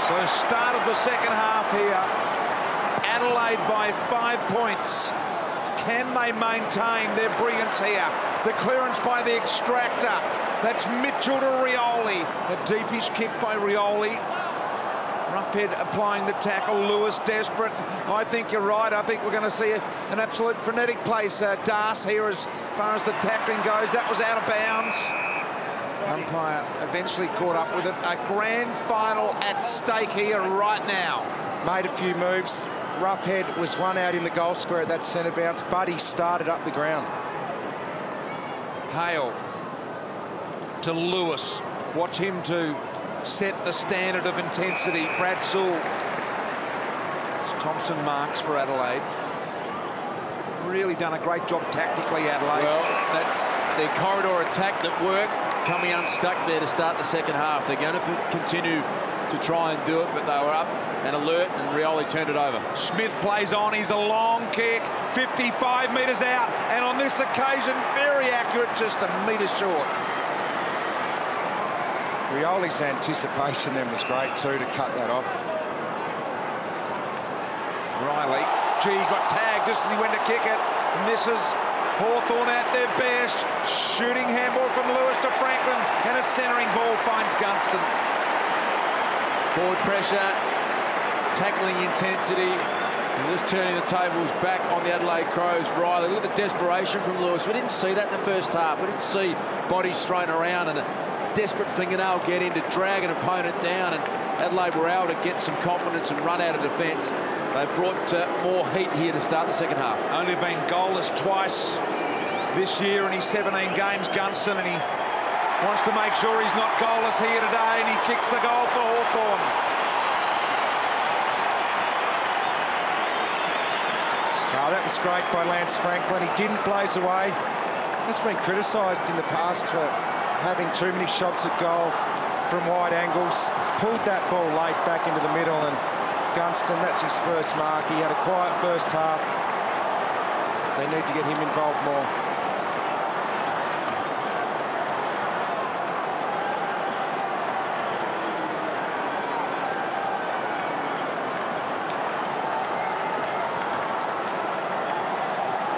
So start of the second half here. Adelaide by 5 points. Can they maintain their brilliance here? The clearance by the extractor. That's Mitchell to Rioli. A deepish kick by Rioli. Roughhead applying the tackle. Lewis desperate. I think you're right. I think we're going to see an absolute frenetic place. Das here as far as the tackling goes. That was out of bounds. Umpire eventually caught up with it. A grand final at stake here right now. Made a few moves. Roughhead was one out in the goal square at that centre bounce, but he started up the ground. Hale to Lewis. Watch him to set the standard of intensity. Brad Sewell. Thompson marks for Adelaide. Really done a great job tactically, Adelaide. Well, that's their corridor attack that worked, coming unstuck there to start the second half. They're going to continue to try and do it, but they were up and alert, and Rioli turned it over. Smith plays on. He's a long kick, 55 metres out, and on this occasion, very accurate, just a metre short. Rioli's anticipation then was great too to cut that off. Riley, gee, got tagged just as he went to kick it. Misses. Hawthorn at their best. Shooting handball from Lewis to Franklin, and a centering ball finds Gunston. Forward pressure, tackling intensity. And this turning the tables back on the Adelaide Crows. Riley, look at the desperation from Lewis. We didn't see that in the first half. We didn't see bodies thrown around and a desperate fingernail get in to drag an opponent down, and Adelaide were able to get some confidence and run out of defence. They brought more heat here to start the second half. Only been goalless twice this year in his 17 games, Gunston, and he wants to make sure he's not goalless here today, and he kicks the goal for Hawthorn. Oh, that was great by Lance Franklin. He didn't blaze away. That's been criticised in the past for having too many shots at goal from wide angles. Pulled that ball late back into the middle, and Gunston, that's his first mark. He had a quiet first half. They need to get him involved more.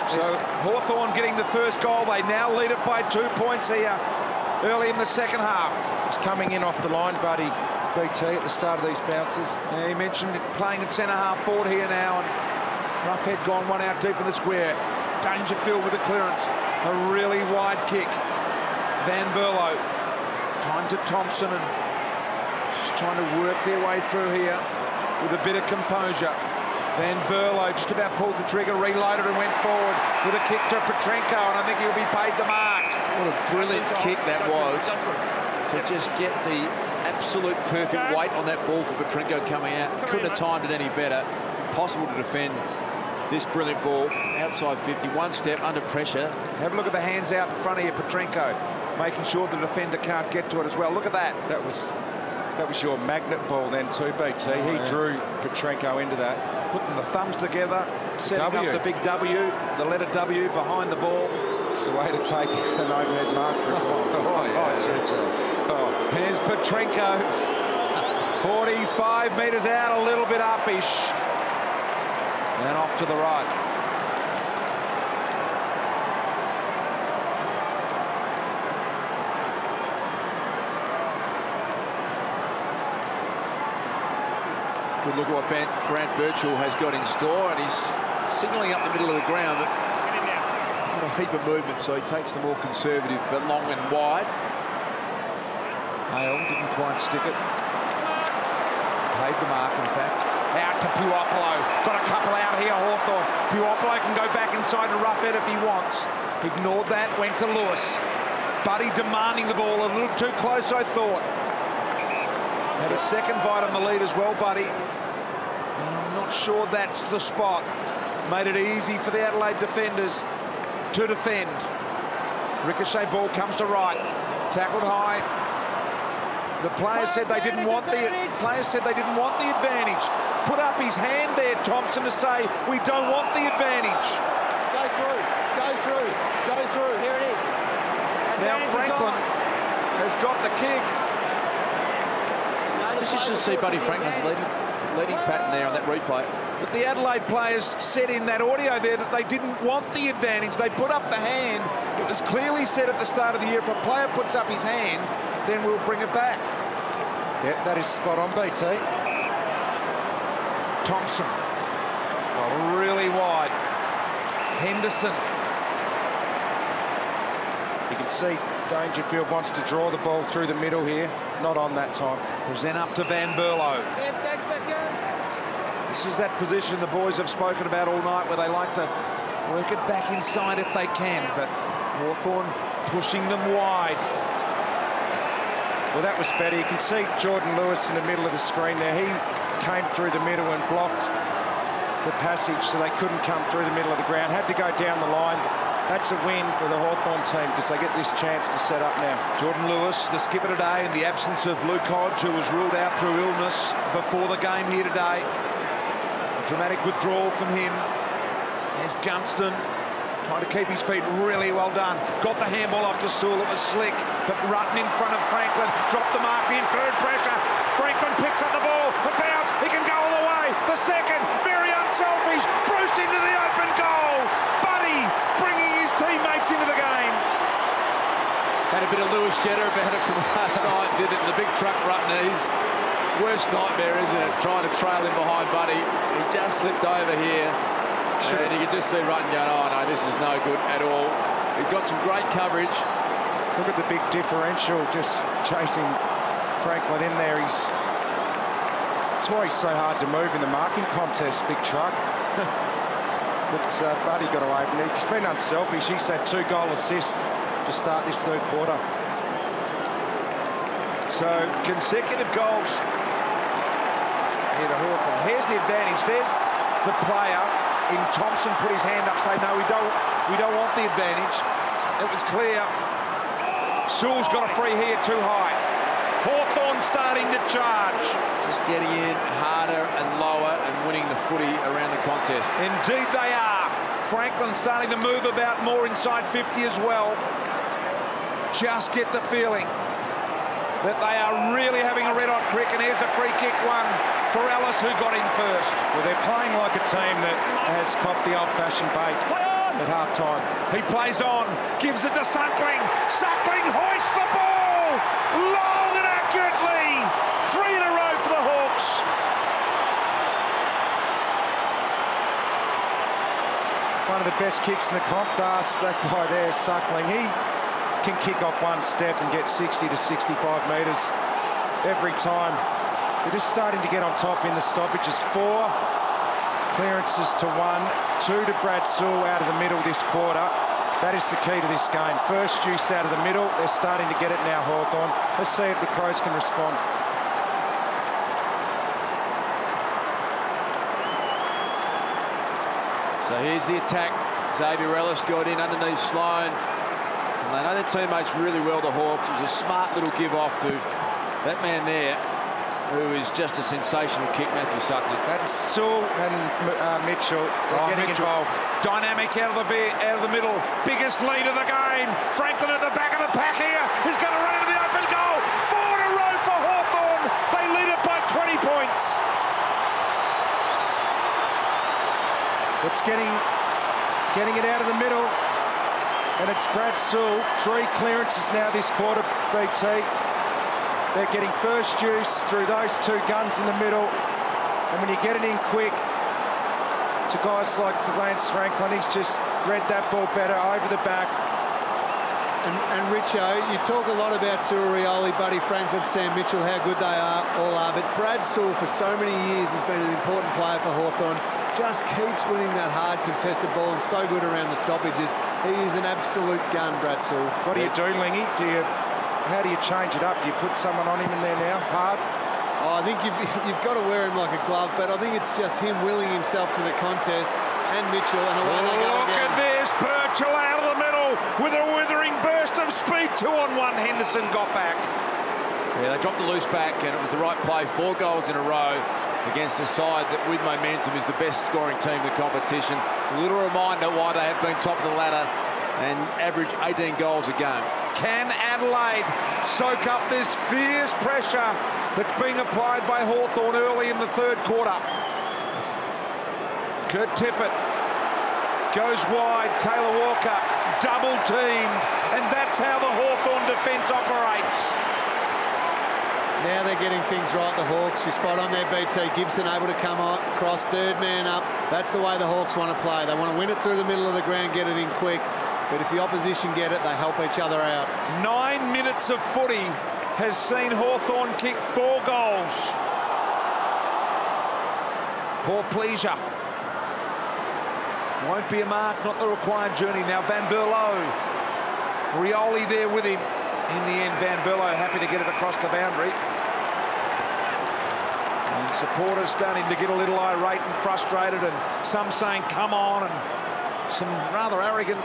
So Hawthorn getting the first goal. They now lead it by 2 points here early in the second half. He's coming in off the line, buddy. BT at the start of these bounces. Yeah, he mentioned it, playing at centre half forward here now, and Roughhead gone one out deep in the square. Dangerfield with the clearance. A really wide kick. Van Berlo. Time to Thompson, and just trying to work their way through here with a bit of composure. Van Berlo just about pulled the trigger, reloaded and went forward with a kick to Petrenko, and I think he'll be paid the mark. What a brilliant kick that was to just get the absolute perfect weight on that ball for Petrenko coming out. Couldn't have timed it any better. Impossible to defend this brilliant ball. Outside 50, one step under pressure. Have a look at the hands out in front of you, Petrenko, making sure the defender can't get to it as well. Look at that. That was your magnet ball then too, BT. He drew Petrenko into that. Putting the thumbs together, setting up the big W, the letter W behind the ball. It's the way to take an overhead marker. Here's Petrenko. 45 metres out, a little bit upish. And off to the right. Good look at what Grant Birchall has got in store, and he's signalling up the middle of the ground. Not a heap of movement, so he takes the more conservative for long and wide. Hale didn't quite stick it. Paid the mark, in fact. Out to Puopolo. Got a couple out here, Hawthorn. Puopolo can go back inside to Roughhead if he wants. Ignored that, went to Lewis. Buddy demanding the ball, a little too close, I thought. Had a second bite on the lead as well, Buddy. And I'm not sure that's the spot. Made it easy for the Adelaide defenders to defend. Ricochet ball comes to right. Tackled high. The players said they didn't want the advantage. Put up his hand there, Thompson, to say we don't want the advantage. Go through, go through, go through. Here it is. Now Franklin has got the kick. No, Just interested to see Buddy Franklin's leading pattern there on that replay. But the Adelaide players said in that audio there that they didn't want the advantage. They put up the hand. It was clearly said at the start of the year, if a player puts up his hand, then we'll bring it back. Yeah, that is spot on, BT. Thompson. Oh, really wide. Henderson. You can see Dangerfield wants to draw the ball through the middle here. Not on that time. Present up to Van Berlo. This is that position the boys have spoken about all night where they like to work it back inside if they can, but Hawthorn pushing them wide. Well, that was better. You can see Jordan Lewis in the middle of the screen there. He came through the middle and blocked the passage so they couldn't come through the middle of the ground. Had to go down the line. That's a win for the Hawthorn team because they get this chance to set up now. Jordan Lewis, the skipper today, in the absence of Luke Hodge, who was ruled out through illness before the game here today. A dramatic withdrawal from him. There's Gunston, trying to keep his feet. Really well done. Got the handball off to Sewell. It was slick, but Rutten in front of Franklin. Dropped the mark in, third pressure. Franklin picks up the ball. A bounce. He can go all the way. The second, very unselfish. Bruce into the open goal. Buddy bringing his teammates into the game. Had a bit of Lewis Jetta about it from last night, did it? The big truck Rutten. His worst nightmare, isn't it? Trying to trail him behind Buddy. He just slipped over here. Sure. And you could just see Rutten going, oh no, this is no good at all. He got some great coverage. Look at the big differential, just chasing Franklin in there. That's why he's so hard to move in the marking contest, big truck. But Buddy got away from it. He's been unselfish. He's had 2 goal assists to start this third quarter. So consecutive goals here to Hawthorn. Here's the advantage. There's the player in Thompson put his hand up, say no, we don't want the advantage. It was clear. Sewell's got a free here too high. Hawthorn starting to charge. Just getting in harder and lower and winning the footy around the contest. Indeed they are. Franklin starting to move about more inside 50 as well. Just get the feeling that they are really having a red-hot prick, and here's a free kick one for Ellis, who got in first. Well, they're playing like a team that has copped the old-fashioned bait at half-time. He plays on, gives it to Suckling. Suckling hoists the ball long and accurately. 3 in a row for the Hawks. One of the best kicks in the comp, Das, that guy there, Suckling. He can kick off one step and get 60 to 65 metres every time. They're just starting to get on top in the stoppages. 4 clearances to 1, 2 to Brad Sewell out of the middle this quarter. That is the key to this game. First juice out of the middle. They're starting to get it now, Hawthorn. Let's see if the Crows can respond. So here's the attack. Xavier Ellis got in underneath Sloan. And they know their teammates really well, the Hawks. It was a smart little give-off to that man there, who is just a sensational kick, Matthew Suckling. That's Sewell and Mitchell getting involved. Dynamic out of the middle. Biggest lead of the game. Franklin at the back of the pack here. He's going to run into the open goal. 4 in a row for Hawthorn. They lead it by 20 points. It's getting it out of the middle. And it's Brad Sewell. 3 clearances now this quarter, BT. They're getting first juice through those 2 guns in the middle. And when you get it in quick to guys like Lance Franklin, he's just read that ball better over the back. And Richo, you talk a lot about Cyril Rioli, Buddy Franklin, Sam Mitchell, how good they all are. But Brad Sewell, for so many years, has been an important player for Hawthorn. Just keeps winning that hard contested ball and so good around the stoppages. He is an absolute gun, Brad Sewell. What do you do, Lingy? How do you change it up? Do you put someone on him in there now, hard? Oh, I think you've got to wear him like a glove, but I think it's just him willing himself to the contest, and Mitchell, and away they go Look again. at this, Birchall out of the middle with a withering burst of speed. 2-on-1, Henderson got back. Yeah, they dropped the loose back, and it was the right play. 4 goals in a row against a side that, with momentum, is the best scoring team in the competition. A little reminder why they have been top of the ladder and average 18 goals a game. Can Adelaide soak up this fierce pressure that's being applied by Hawthorn early in the third quarter? Kurt Tippett goes wide. Taylor Walker double teamed, and that's how the Hawthorn defence operates. Now they're getting things right, the Hawks. You're spot on there, BT. Gibson able to come across, third man up. That's the way the Hawks want to play. They want to win it through the middle of the ground, get it in quick. But if the opposition get it, they help each other out. 9 minutes of footy has seen Hawthorn kick 4 goals. Poor pleasure. Won't be a mark, not the required journey. Now Van Berlo. Rioli there with him. In the end, Van Berlo happy to get it across the boundary. And supporters starting to get a little irate and frustrated, and some saying, come on, and some rather arrogant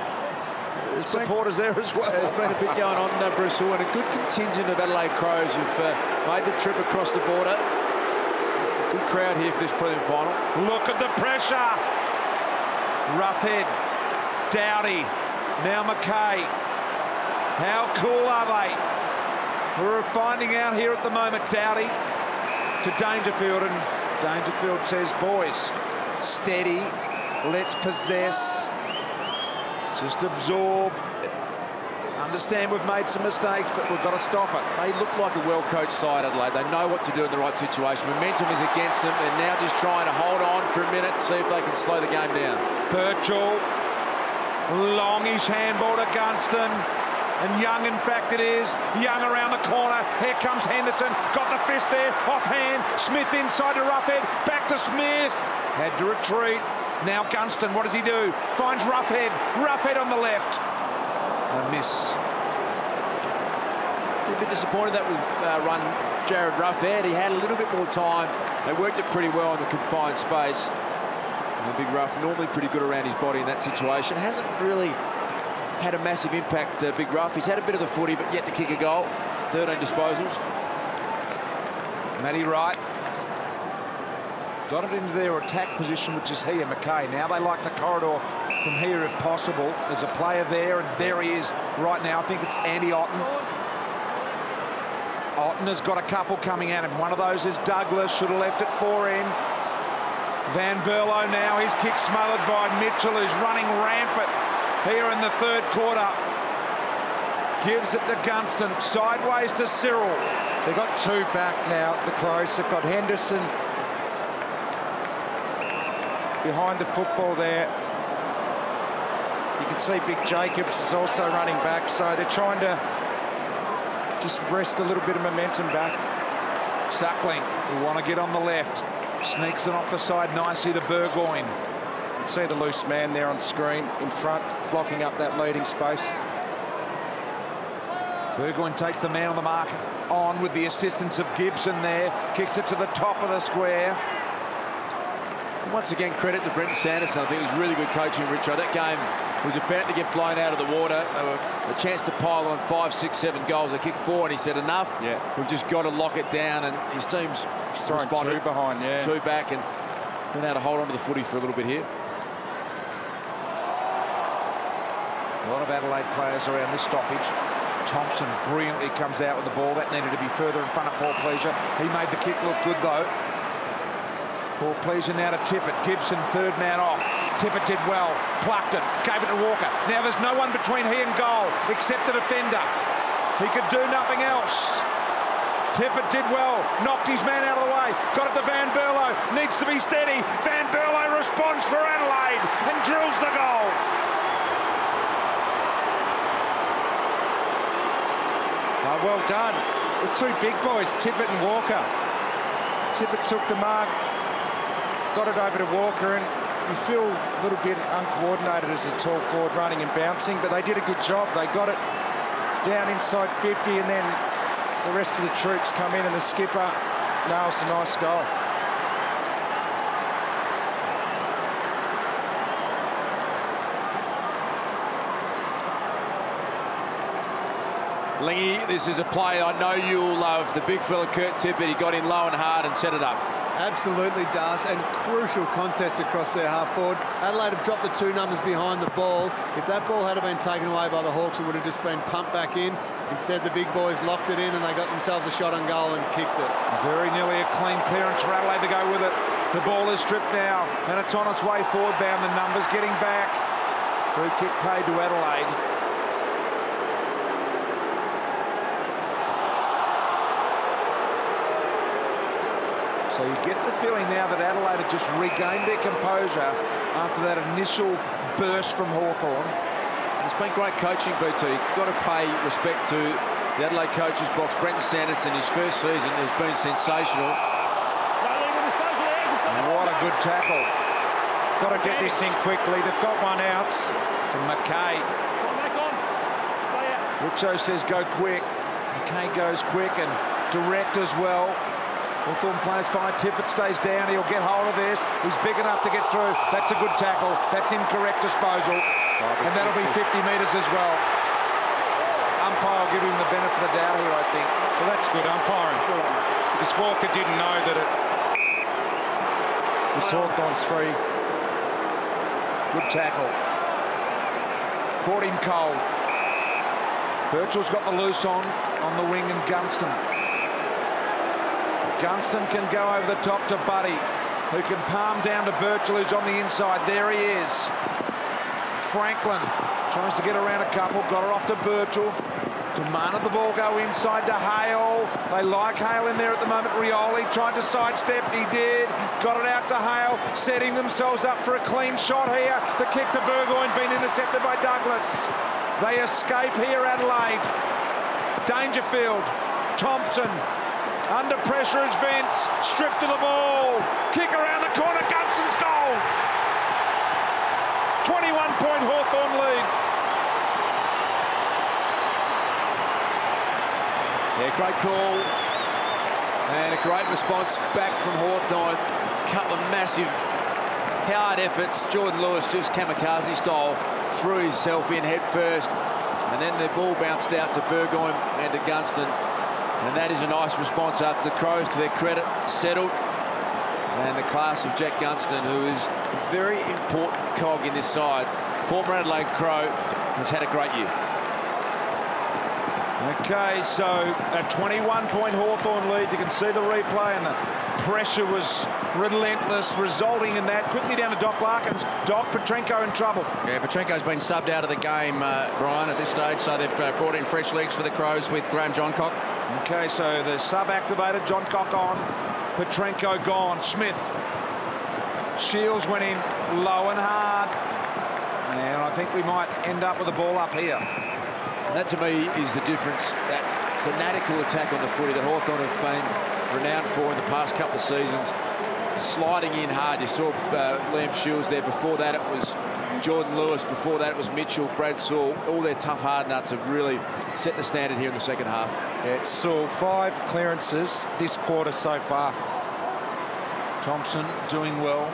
supporters there as well. There's been a bit going on there, Bruce, and a good contingent of Adelaide Crows who've made the trip across the border. Good crowd here for this prelim final. Look at the pressure. Roughhead, Dowdy, now McKay. How cool are they? We're finding out here at the moment. Dowdy to Dangerfield, and Dangerfield says, boys, steady, let's possess, just absorb. Understand we've made some mistakes, but we've got to stop it. They look like a well-coached side, Adelaide. They know what to do in the right situation. Momentum is against them. They're now just trying to hold on for a minute, see if they can slow the game down. Birchall, longish handball to Gunston. And Young, in fact, it is. Young around the corner. Here comes Henderson. Got the fist there. Offhand. Smith inside to Roughhead. Back to Smith. Had to retreat. Now Gunston, what does he do? Finds Roughhead. Roughhead on the left. A miss. A bit disappointed that we run Jared Roughhead. He had a little bit more time. They worked it pretty well in the confined space. And the big Rough, normally pretty good around his body in that situation. Hasn't really had a massive impact, Big Rough. He's had a bit of the footy, but yet to kick a goal. 13 disposals. Matty Wright got it into their attack position, which is here, McKay. Now they like the corridor from here if possible. There's a player there, and there he is right now. I think it's Andy Otten. Otten has got a couple coming at him. One of those is Douglas. Should have left it 4N. Van Berlo now. His kick smothered by Mitchell, who's running rampant here in the third quarter. Gives it to Gunston. Sideways to Cyril. They've got 2 back now, the Crows. They've got Henderson behind the football there. You can see Big Jacobs is also running back, so they're trying to just wrest a little bit of momentum back. Suckling, who want to get on the left. Sneaks it off the side nicely to Burgoyne. You can see the loose man there on screen in front, blocking up that leading space. Burgoyne takes the man on the mark on with the assistance of Gibson there. Kicks it to the top of the square. And once again, credit to Brenton Sanderson. I think it was really good coaching, Richo. That game was about to get blown out of the water. They were a chance to pile on 5, 6, 7 goals. They kicked 4, and he said, enough. Yeah. We've just got to lock it down. And his team's responded. 2 behind, yeah. 2 back, and been able to hold on to the footy for a little bit here. A lot of Adelaide players around this stoppage. Thompson brilliantly comes out with the ball. That needed to be further in front of Paul Pleasure. He made the kick look good, though. Paul Pleasure now to Tippett. Gibson, third man off. Tippett did well. Plucked it. Gave it to Walker. Now there's no one between he and goal except the defender. He could do nothing else. Tippett did well. Knocked his man out of the way. Got it to Van Berlo. Needs to be steady. Van Berlo responds for Adelaide and drills the goal. Oh, well done. The 2 big boys, Tippett and Walker. Tippett took the mark, got it over to Walker, and you feel a little bit uncoordinated as a tall forward running and bouncing, but they did a good job. They got it down inside 50, and then the rest of the troops come in, and the skipper nails a nice goal. Lingy, this is a play I know you'll love. The big fella Kurt Tippett, he got in low and hard and set it up. Absolutely does, and crucial contest across their half forward. Adelaide have dropped the 2 numbers behind the ball. If that ball had been taken away by the Hawks, it would have just been pumped back in. Instead, the big boys locked it in and they got themselves a shot on goal and kicked it. Very nearly a clean clearance for Adelaide to go with it. The ball is stripped now, and it's on its way forward bound. The numbers getting back. Free kick paid to Adelaide. So you get the feeling now that Adelaide have just regained their composure after that initial burst from Hawthorn. It's been great coaching, BT. Got to pay respect to the Adelaide coach's box. Brenton Sanderson, his first season, has been sensational. What a good tackle. Got to get this in quickly. They've got one out. From McKay. Richo says go quick. McKay goes quick and direct as well. Hawthorn plays fine. Tippett stays down. He'll get hold of this. He's big enough to get through. That's a good tackle. That's incorrect disposal. And that'll be 50 metres as well. Umpire will give him the benefit of the doubt here, I think. Well, that's good umpiring. Because Walker didn't know that it was Hawthorn's free. Good tackle. Caught him cold. Birchall's got the loose on the wing, and Gunston. Gunston can go over the top to Buddy, who can palm down to Birchall, who's on the inside. There he is. Franklin tries to get around a couple, got her off to Birchall. Demanded the ball go inside to Hale. They like Hale in there at the moment. Rioli tried to sidestep, he did. Got it out to Hale, setting themselves up for a clean shot here. The kick to Burgoyne being intercepted by Douglas. They escape here, Adelaide. Dangerfield, Thompson. Under pressure is Vince, stripped to the ball, kick around the corner, Gunston's goal. 21-point Hawthorn lead. Yeah, great call. And a great response back from Hawthorn. A couple of massive, hard efforts. Jordan Lewis just kamikaze style, threw himself in head first. And then the ball bounced out to Burgoyne and to Gunston. And that is a nice response after the Crows, to their credit, settled. And the class of Jack Gunston, who is a very important cog in this side. Former Adelaide Crow, has had a great year. Okay, so a 21-point Hawthorn lead. You can see the replay, and the pressure was relentless, resulting in that. Quickly down to Doc Larkins. Doc, Petrenko in trouble. Yeah, Petrenko's been subbed out of the game, Brian, at this stage, so they've brought in fresh legs for the Crows with Graham Johncock. Okay, so the sub activated, Johncock on, Petrenko gone, Smith. Shields went in low and hard, and I think we might end up with the ball up here. And that, to me, is the difference. That fanatical attack on the footy that Hawthorn have been renowned for in the past couple of seasons. Sliding in hard. You saw Liam Shields there. Before that, it was Jordan Lewis. Before that, it was Mitchell, Brad Sewell. All their tough hard nuts have really set the standard here in the second half. Yeah, it's Sewell, 5 clearances this quarter so far. Thompson doing well.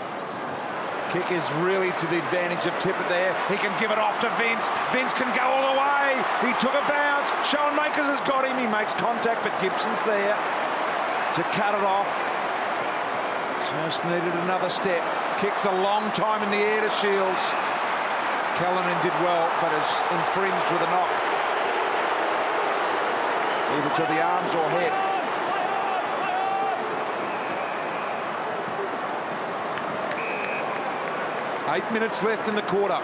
Kick is really to the advantage of Tippett there. He can give it off to Vince. Vince can go all the way. He took a bounce. Schoenmakers has got him. He makes contact, but Gibson's there to cut it off. Just needed another step. Kicks a long time in the air to Shields. Callanan did well, but is infringed with a knock. Either to the arms or head. Eight minutes left in the quarter.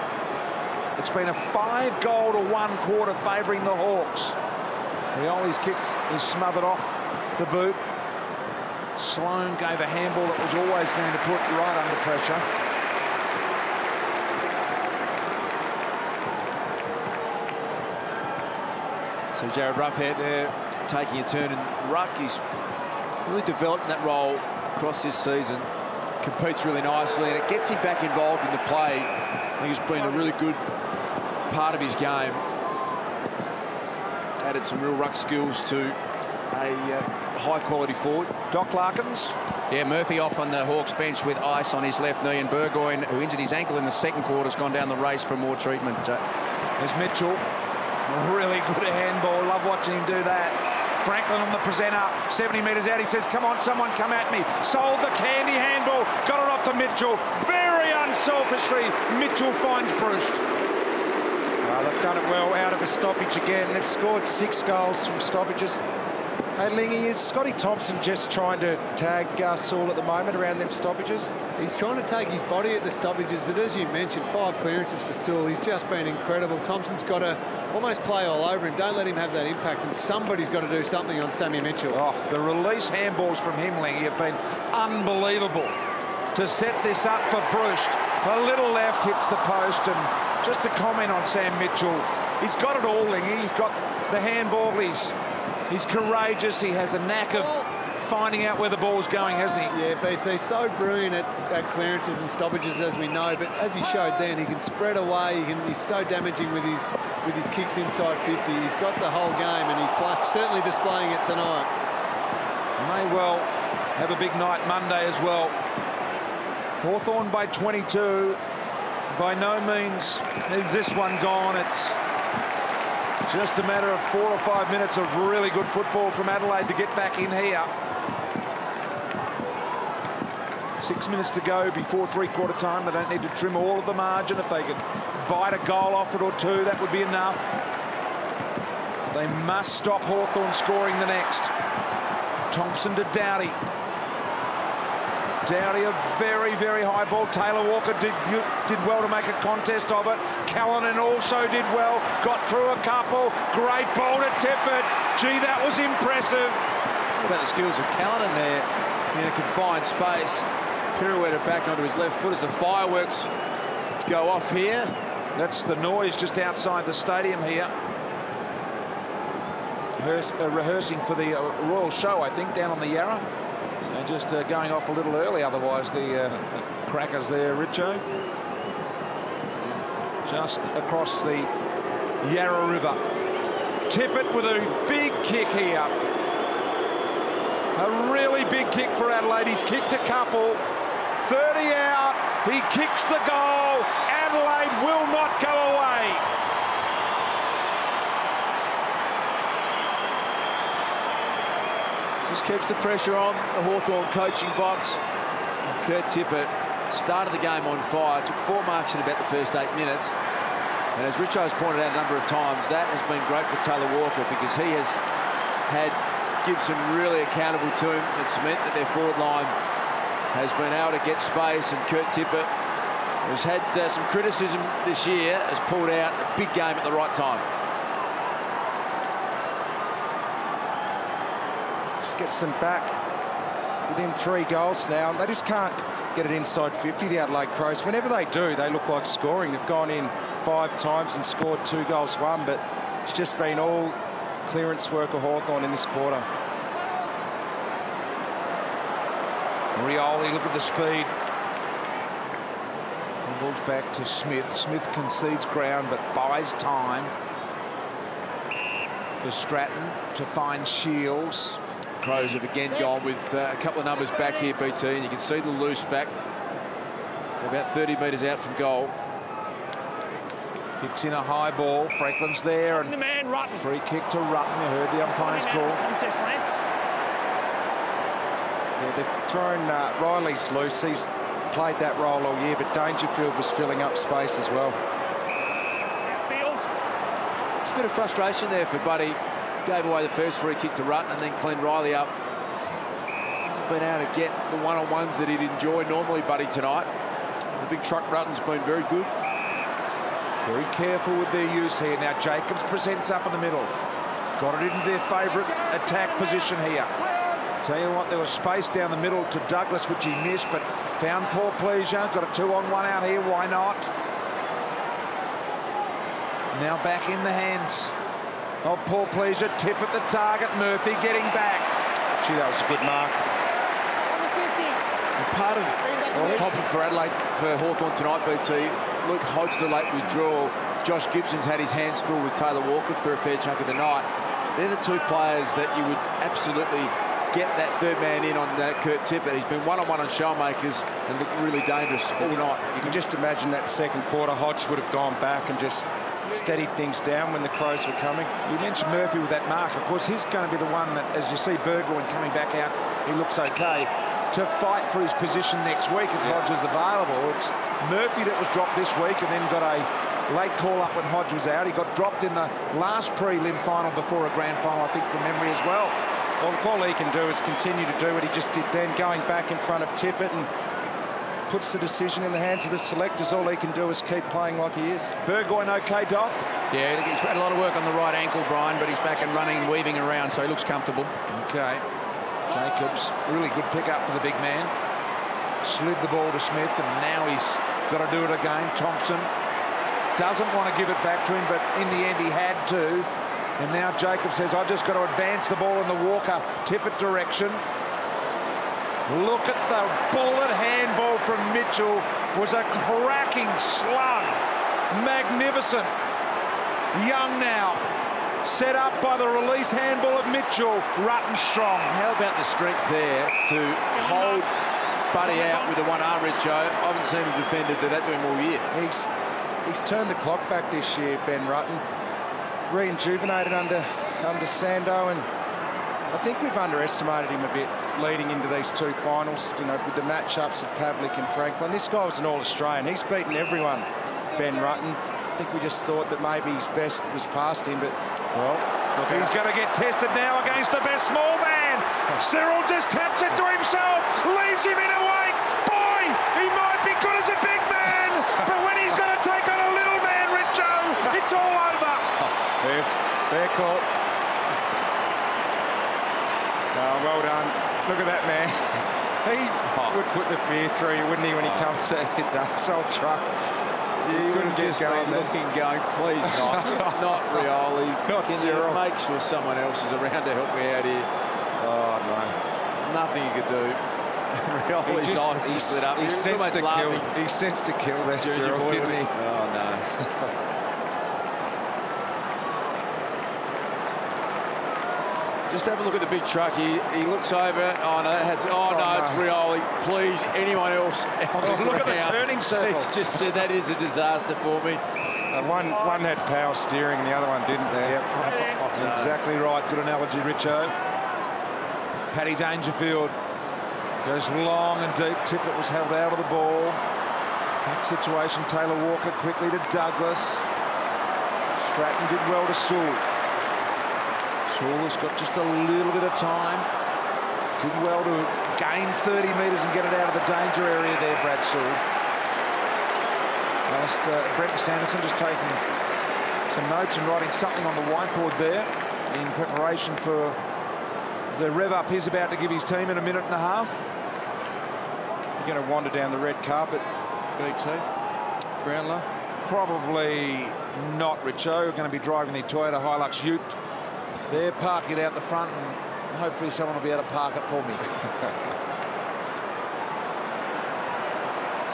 It's been a 5-goal to 1 quarter favouring the Hawks. Rioli's kick is smothered off the boot. Sloan gave a handball that was always going to put right under pressure. So Jared Roughead there taking a turn, and Ruck is really developed in that role across this season. Competes really nicely, and it gets him back involved in the play. I think it's been a really good part of his game. Added some real ruck skills to a high-quality forward. Doc Larkins. Yeah, Murphy off on the Hawks bench with ice on his left knee, and Burgoyne, who injured his ankle in the second quarter, has gone down the race for more treatment. There's Mitchell. Really good handball. Love watching him do that. Franklin on the presenter, 70 metres out. He says, come on, someone come at me. Sold the candy handball, got it off to Mitchell. Very unselfishly, Mitchell finds Bruce. They've done it well out of a stoppage again. They've scored 6 goals from stoppages. Hey, Lingy, is Scotty Thompson just trying to tag Saul at the moment around them stoppages? He's trying to take his body at the stoppages, but as you mentioned, 5 clearances for Saul. He's just been incredible. Thompson's got to almost play all over him. Don't let him have that impact, and somebody's got to do something on Sammy Mitchell. Oh, the release handballs from him, Lingy, have been unbelievable to set this up for Bruce. A little left hits the post, and just to comment on Sam Mitchell, he's got it all, Lingy. He's got the handball, he's courageous, he has a knack of finding out where the ball's going, hasn't he? Yeah, BT, so brilliant at clearances and stoppages, as we know, but as he showed then, he can spread away, he's so damaging with his kicks inside 50. He's got the whole game, and he's certainly displaying it tonight. May well have a big night Monday as well. Hawthorn by 22. By no means is this one gone. It's just a matter of 4 or 5 minutes of really good football from Adelaide to get back in here. 6 minutes to go before three-quarter time. They don't need to trim all of the margin. If they could bite a goal off it or two, that would be enough. They must stop Hawthorn scoring the next. Thompson to Doughty. Doughty, a very, very high ball. Taylor Walker did well to make a contest of it. Callanan also did well. Got through a couple. Great ball to Tippett. Gee, that was impressive. What about the skills of Callanan there in a confined space? Pirouetted back onto his left foot as the fireworks go off here. That's the noise just outside the stadium here. Rehearsing for the Royal Show, I think, down on the Yarra. So just going off a little early, otherwise the crackers there, Richo. Just across the Yarra River. Tippett with a big kick here. A really big kick for Adelaide. He's kicked a couple. 30 out. He kicks the goal. Adelaide will not go away. Just keeps the pressure on the Hawthorn coaching box. Kurt Tippett started the game on fire. Took 4 marks in about the first 8 minutes. And as Richo's pointed out a number of times, that has been great for Taylor Walker because he has had Gibson really accountable to him. It's meant that their forward line has been able to get space, and Kurt Tippett has had some criticism this year, has pulled out a big game at the right time. Just gets them back within 3 goals now. They just can't get it inside 50, the Adelaide Crows. Whenever they do, they look like scoring. They've gone in 5 times and scored 2 goals, 1, but it's just been all clearance work of Hawthorn in this quarter. Rioli, look at the speed. The ball's back to Smith. Smith concedes ground but buys time for Stratton to find Shields. Crows have again gone with a couple of numbers back here, BT, and you can see the loose back. About 30 metres out from goal. Kicks in a high ball. Franklin's there, and free kick to Rutten. You heard the umpire's call. Yeah, they've thrown Riley's loose. He's played that role all year, but Dangerfield was filling up space as well. Just a bit of frustration there for Buddy. Gave away the first free kick to Rutten and then cleaned Riley up. Hasn't been able to get the one-on-ones that he'd enjoy normally, Buddy, tonight. The big truck Rutten's been very good. Very careful with their use here. Now Jacobs presents up in the middle. Got it into their favourite attack position here. Tell you what, there was space down the middle to Douglas, which he missed, but found Paul Pleasure. Got a 2-on-1 out here. Why not? Now back in the hands of Paul Pleasure. Tip at the target. Murphy getting back. Gee, that was a good mark. And part of the problem for Adelaide, for Hawthorn tonight, BT, Luke Hodge the late withdrawal. Josh Gibson's had his hands full with Taylor Walker for a fair chunk of the night. They're the 2 players that you would absolutely get that third man in on Kurt Tippett. He's been one-on-one on showmakers and looked really dangerous all night. You can just imagine that second quarter, Hodge would have gone back and just steadied things down when the Crows were coming. You mentioned Murphy with that mark. Of course, he's going to be the one that, as you see Burgoyne coming back out, he looks okay, to fight for his position next week if Hodge is available. It's Murphy that was dropped this week and then got a late call-up when Hodge was out. He got dropped in the last prelim final before a grand final, I think, from memory as well. Well, all he can do is continue to do what he just did then, going back in front of Tippett and puts the decision in the hands of the selectors. All he can do is keep playing like he is. Burgoyne okay, Doc? Yeah, he's had a lot of work on the right ankle, Brian, but he's back and running and weaving around, so he looks comfortable. Okay. Jacobs, really good pick-up for the big man. Slid the ball to Smith, and now he's got to do it again. Thompson doesn't want to give it back to him, but in the end he had to. And now Jacob says, I've just got to advance the ball in the Walker-Tippett direction. Look at the bullet handball from Mitchell. Was a cracking slug. Magnificent. Young now. Set up by the release handball of Mitchell. Rutten strong. How about the strength there to hold Buddy out with the one arm, Richo? I haven't seen a defender do that to him all year. He's turned the clock back this year, Ben Rutten. Rejuvenated under Sando, and I think we've underestimated him a bit leading into these two finals, you know, with the matchups of Pavlik and Franklin. This guy was an All-Australian. He's beaten everyone, Ben Rutten. I think we just thought that maybe his best was past him, but, well, he's going to get tested now against the best small man. Cyril just taps it to himself, leaves him in a wake. Boy, he might be good as a big man, but when he's going to take on a little man, Richo, it's all over. Fair call. Oh, well done. Look at that man. He would put the fear through you, wouldn't he, when he comes to hit that old truck. He couldn't just been looking, going, please not Rioli. Not Can Cyril. you make sure someone else is around to help me out here? Oh, no. Nothing you could do. Rioli's eyes just lit up. He sensed to kill. He sensed to kill there, Cyril, didn't he? Oh, no. Just have a look at the big truck. He looks over. Oh no, it's Rioli. Please, anyone else? Look at the turning circle. He's just said that is a disaster for me. One had power steering and the other one didn't there. Yep, exactly right. Good analogy, Richo. Paddy Dangerfield goes long and deep. Tippett was held out of the ball. That situation, Taylor Walker quickly to Douglas. Stratton did well to Sewell. Sewell has got just a little bit of time. Did well to gain 30 metres and get it out of the danger area there, Brad Sewell. Brett Sanderson just taking some notes and writing something on the whiteboard there in preparation for the rev up he's about to give his team in a minute and a half. You're going to wander down the red carpet, BT, Brownlow? Probably not, Richo. We're going to be driving the Toyota Hilux Ute. They're parking it out the front, and hopefully someone will be able to park it for me.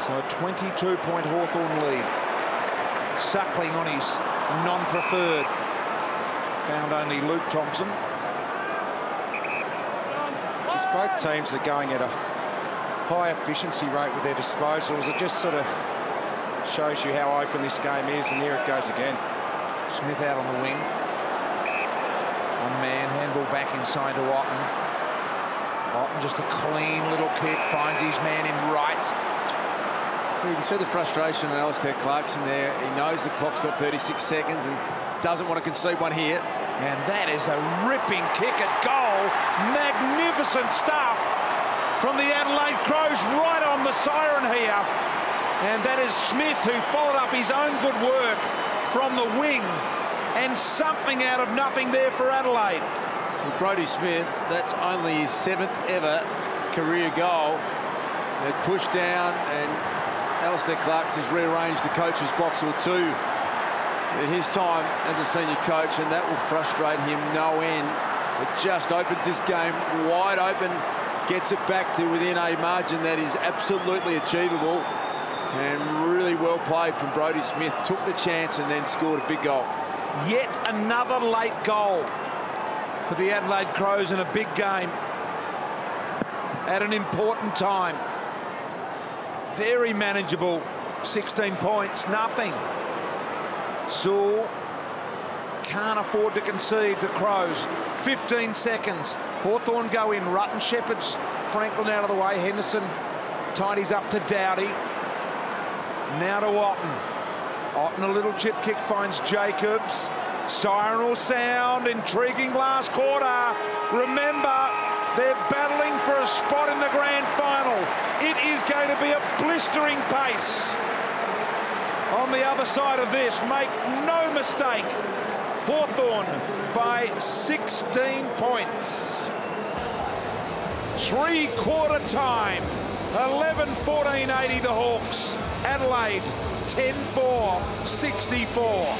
So a 22-point Hawthorn lead. Suckling on his non-preferred. Found only Luke Thompson. Just both teams are going at a high efficiency rate with their disposals. It just sort of shows you how open this game is, and here it goes again. Smith out on the wing. One man, handball back inside to Otten. Otten just a clean little kick, finds his man in right. You can see the frustration in Alistair Clarkson there. He knows the clock's got 36 seconds and doesn't want to concede one here. And that is a ripping kick at goal. Magnificent stuff from the Adelaide Crows, right on the siren here. And that is Smith, who followed up his own good work from the wing. And something out of nothing there for Adelaide. Well, Brodie Smith, that's only his 7th ever career goal. They pushed down, and Alistair Clarkson's rearranged the coach's box or two in his time as a senior coach, and that will frustrate him no end. It just opens this game wide open, gets it back to within a margin that is absolutely achievable, and really well played from Brodie Smith. Took the chance and then scored a big goal. Yet another late goal for the Adelaide Crows in a big game at an important time. Very manageable. 16 points, nothing. Sewell can't afford to concede. The Crows. 15 seconds. Hawthorn go in. Rutten shepherds Franklin out of the way. Henderson tidies up to Doughty. Now to Otten. Otten, a little chip kick, finds Jacobs. Siren will sound. Intriguing last quarter. Remember, they're battling for a spot in the grand final. It is going to be a blistering pace on the other side of this. Make no mistake. Hawthorn by 16 points. Three-quarter time. 11-14-80 the Hawks. Adelaide 10-4, 64.